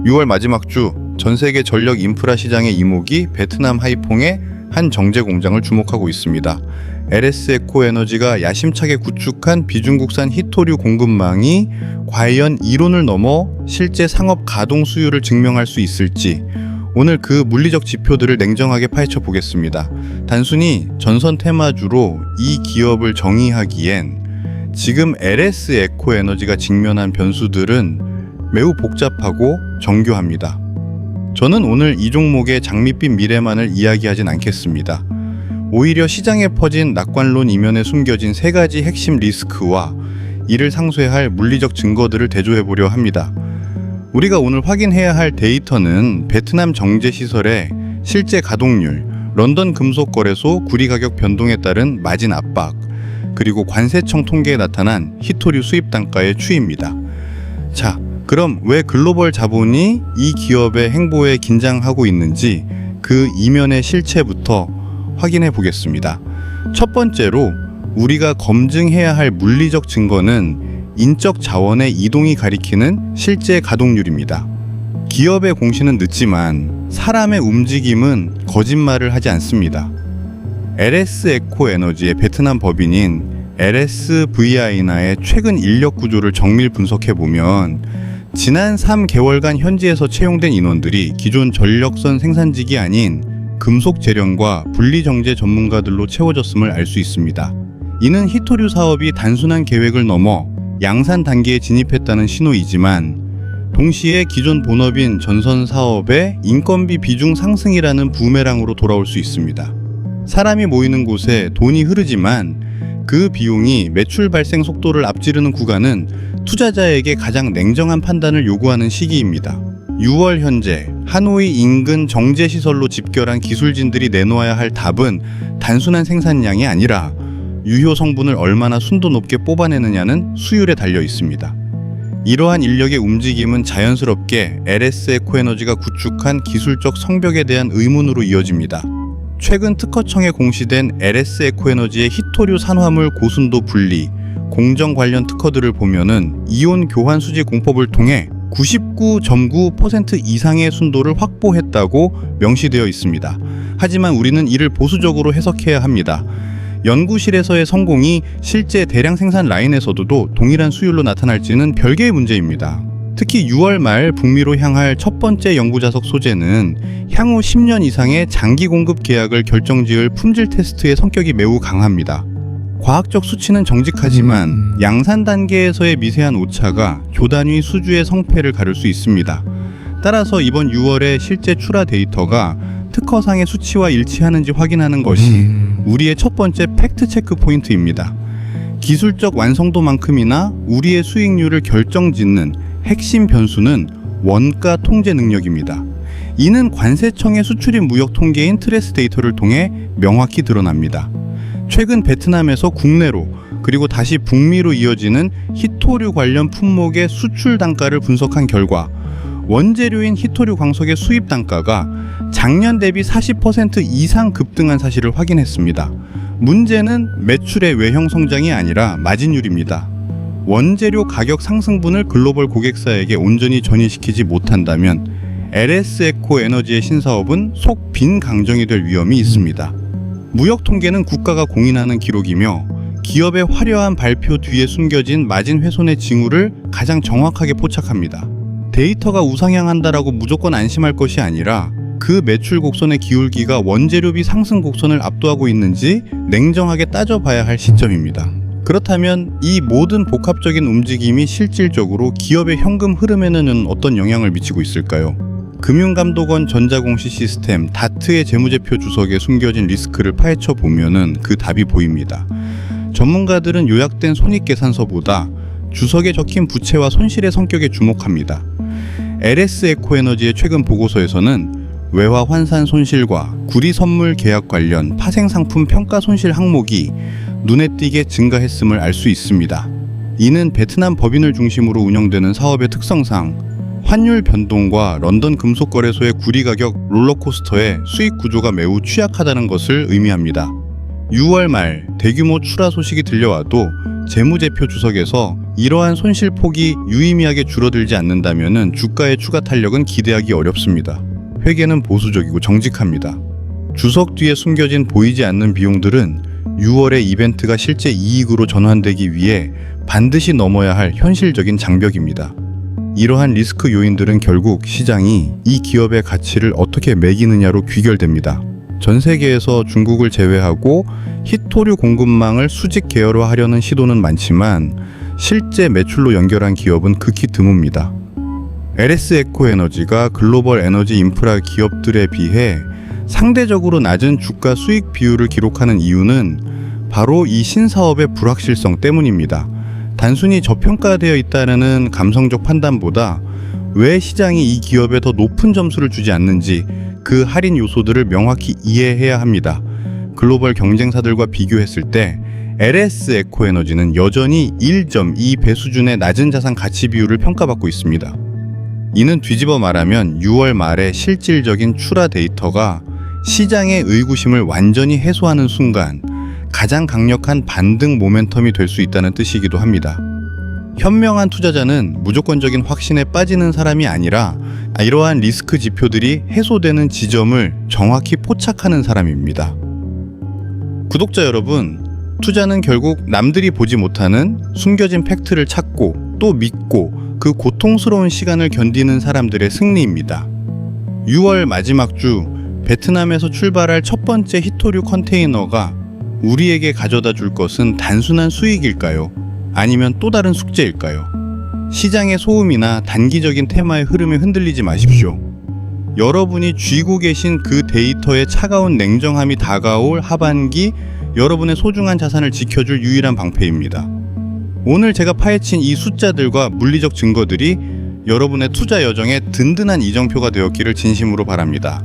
6월 마지막 주 전 세계 전력 인프라 시장의 이목이 베트남 하이퐁의 한 정제 공장을 주목하고 있습니다. LS 에코 에너지가 야심차게 구축한 비중국산 히토류 공급망이 과연 이론을 넘어 실제 상업 가동 수요를 증명할 수 있을지 오늘 그 물리적 지표들을 냉정하게 파헤쳐 보겠습니다. 단순히 전선 테마주로 이 기업을 정의하기엔 지금 LS 에코 에너지가 직면한 변수들은 매우 복잡하고 정교합니다. 저는 오늘 이 종목의 장밋빛 미래만을 이야기하진 않겠습니다. 오히려 시장에 퍼진 낙관론 이면에 숨겨진 세 가지 핵심 리스크와 이를 상쇄할 물리적 증거들을 대조해보려 합니다. 우리가 오늘 확인해야 할 데이터는 베트남 정제시설의 실제 가동률, 런던 금속거래소 구리 가격 변동에 따른 마진 압박, 그리고 관세청 통계에 나타난 히토류 수입 단가의 추이입니다. 자, 그럼 왜 글로벌 자본이 이 기업의 행보에 긴장하고 있는지 그 이면의 실체부터 확인해 보겠습니다. 첫 번째로 우리가 검증해야 할 물리적 증거는 인적 자원의 이동이 가리키는 실제 가동률입니다. 기업의 공시는 늦지만 사람의 움직임은 거짓말을 하지 않습니다. LS 에코 에너지의 베트남 법인인 LSVI나의 최근 인력 구조를 정밀 분석해 보면 지난 3개월간 현지에서 채용된 인원들이 기존 전력선 생산직이 아닌 금속 재련과 분리정제 전문가들로 채워졌음을 알 수 있습니다. 이는 히토류 사업이 단순한 계획을 넘어 양산 단계에 진입했다는 신호이지만 동시에 기존 본업인 전선 사업의 인건비 비중 상승이라는 부메랑으로 돌아올 수 있습니다. 사람이 모이는 곳에 돈이 흐르지만 그 비용이 매출 발생 속도를 앞지르는 구간은 투자자에게 가장 냉정한 판단을 요구하는 시기입니다. 6월 현재 하노이 인근 정제시설로 집결한 기술진들이 내놓아야 할 답은 단순한 생산량이 아니라 유효 성분을 얼마나 순도 높게 뽑아내느냐는 수율에 달려 있습니다. 이러한 인력의 움직임은 자연스럽게 LS 에코 에너지가 구축한 기술적 성벽에 대한 의문으로 이어집니다. 최근 특허청에 공시된 LS 에코 에너지의 히토류 산화물 고순도 분리, 공정 관련 특허들을 보면은 이온 교환 수지 공법을 통해 99.9% 이상의 순도를 확보했다고 명시되어 있습니다. 하지만 우리는 이를 보수적으로 해석해야 합니다. 연구실에서의 성공이 실제 대량 생산 라인에서도 동일한 수율로 나타날지는 별개의 문제입니다. 특히 6월 말 북미로 향할 첫 번째 연구자석 소재는 향후 10년 이상의 장기 공급 계약을 결정지을 품질 테스트의 성격이 매우 강합니다. 과학적 수치는 정직하지만 양산 단계에서의 미세한 오차가 교단위 수주의 성패를 가를 수 있습니다. 따라서 이번 6월의 실제 출하 데이터가 특허상의 수치와 일치하는지 확인하는 것이 우리의 첫 번째 팩트 체크 포인트입니다. 기술적 완성도만큼이나 우리의 수익률을 결정짓는 핵심 변수는 원가 통제 능력입니다. 이는 관세청의 수출입 무역 통계인 트레스 데이터를 통해 명확히 드러납니다. 최근 베트남에서 국내로 그리고 다시 북미로 이어지는 히토류 관련 품목의 수출 단가를 분석한 결과 원재료인 히토류 광석의 수입 단가가 작년 대비 40% 이상 급등한 사실을 확인했습니다. 문제는 매출의 외형 성장이 아니라 마진율입니다. 원재료 가격 상승분을 글로벌 고객사에게 온전히 전이시키지 못한다면 LS 에코 에너지의 신사업은 속 빈 강정이 될 위험이 있습니다. 무역 통계는 국가가 공인하는 기록이며 기업의 화려한 발표 뒤에 숨겨진 마진 훼손의 징후를 가장 정확하게 포착합니다. 데이터가 우상향한다라고 무조건 안심할 것이 아니라 그 매출 곡선의 기울기가 원재료비 상승 곡선을 압도하고 있는지 냉정하게 따져봐야 할 시점입니다. 그렇다면 이 모든 복합적인 움직임이 실질적으로 기업의 현금 흐름에는 어떤 영향을 미치고 있을까요? 금융감독원 전자공시 시스템 다트의 재무제표 주석에 숨겨진 리스크를 파헤쳐 보면은 그 답이 보입니다. 전문가들은 요약된 손익계산서보다 주석에 적힌 부채와 손실의 성격에 주목합니다. LS 에코 에너지의 최근 보고서에서는 외화 환산 손실과 구리 선물 계약 관련 파생상품 평가 손실 항목이 눈에 띄게 증가했음을 알 수 있습니다. 이는 베트남 법인을 중심으로 운영되는 사업의 특성상 환율 변동과 런던 금속거래소의 구리 가격 롤러코스터의 수익 구조가 매우 취약하다는 것을 의미합니다. 6월 말 대규모 출하 소식이 들려와도 재무제표 주석에서 이러한 손실폭이 유의미하게 줄어들지 않는다면 주가의 추가 탄력은 기대하기 어렵습니다. 회계는 보수적이고 정직합니다. 주석 뒤에 숨겨진 보이지 않는 비용들은 6월의 이벤트가 실제 이익으로 전환되기 위해 반드시 넘어야 할 현실적인 장벽입니다. 이러한 리스크 요인들은 결국 시장이 이 기업의 가치를 어떻게 매기느냐로 귀결됩니다. 전 세계에서 중국을 제외하고 히토류 공급망을 수직 계열화하려는 시도는 많지만 실제 매출로 연결한 기업은 극히 드뭅니다. LS 에코에너지가 글로벌 에너지 인프라 기업들에 비해 상대적으로 낮은 주가 수익 비율을 기록하는 이유는 바로 이 신사업의 불확실성 때문입니다. 단순히 저평가되어 있다는 감성적 판단보다 왜 시장이 이 기업에 더 높은 점수를 주지 않는지 그 할인 요소들을 명확히 이해해야 합니다. 글로벌 경쟁사들과 비교했을 때 LS 에코에너지는 여전히 1.2배 수준의 낮은 자산 가치 비율을 평가받고 있습니다. 이는 뒤집어 말하면 6월 말의 실질적인 출하 데이터가 시장의 의구심을 완전히 해소하는 순간 가장 강력한 반등 모멘텀이 될 수 있다는 뜻이기도 합니다. 현명한 투자자는 무조건적인 확신에 빠지는 사람이 아니라 이러한 리스크 지표들이 해소되는 지점을 정확히 포착하는 사람입니다. 구독자 여러분, 투자는 결국 남들이 보지 못하는 숨겨진 팩트를 찾고 또 믿고 그 고통스러운 시간을 견디는 사람들의 승리입니다. 6월 마지막 주 베트남에서 출발할 첫 번째 히토류 컨테이너가 우리에게 가져다 줄 것은 단순한 수익일까요? 아니면 또 다른 숙제일까요? 시장의 소음이나 단기적인 테마의 흐름에 흔들리지 마십시오. 여러분이 쥐고 계신 그 데이터의 차가운 냉정함이 다가올 하반기 여러분의 소중한 자산을 지켜줄 유일한 방패입니다. 오늘 제가 파헤친 이 숫자들과 물리적 증거들이 여러분의 투자 여정에 든든한 이정표가 되었기를 진심으로 바랍니다.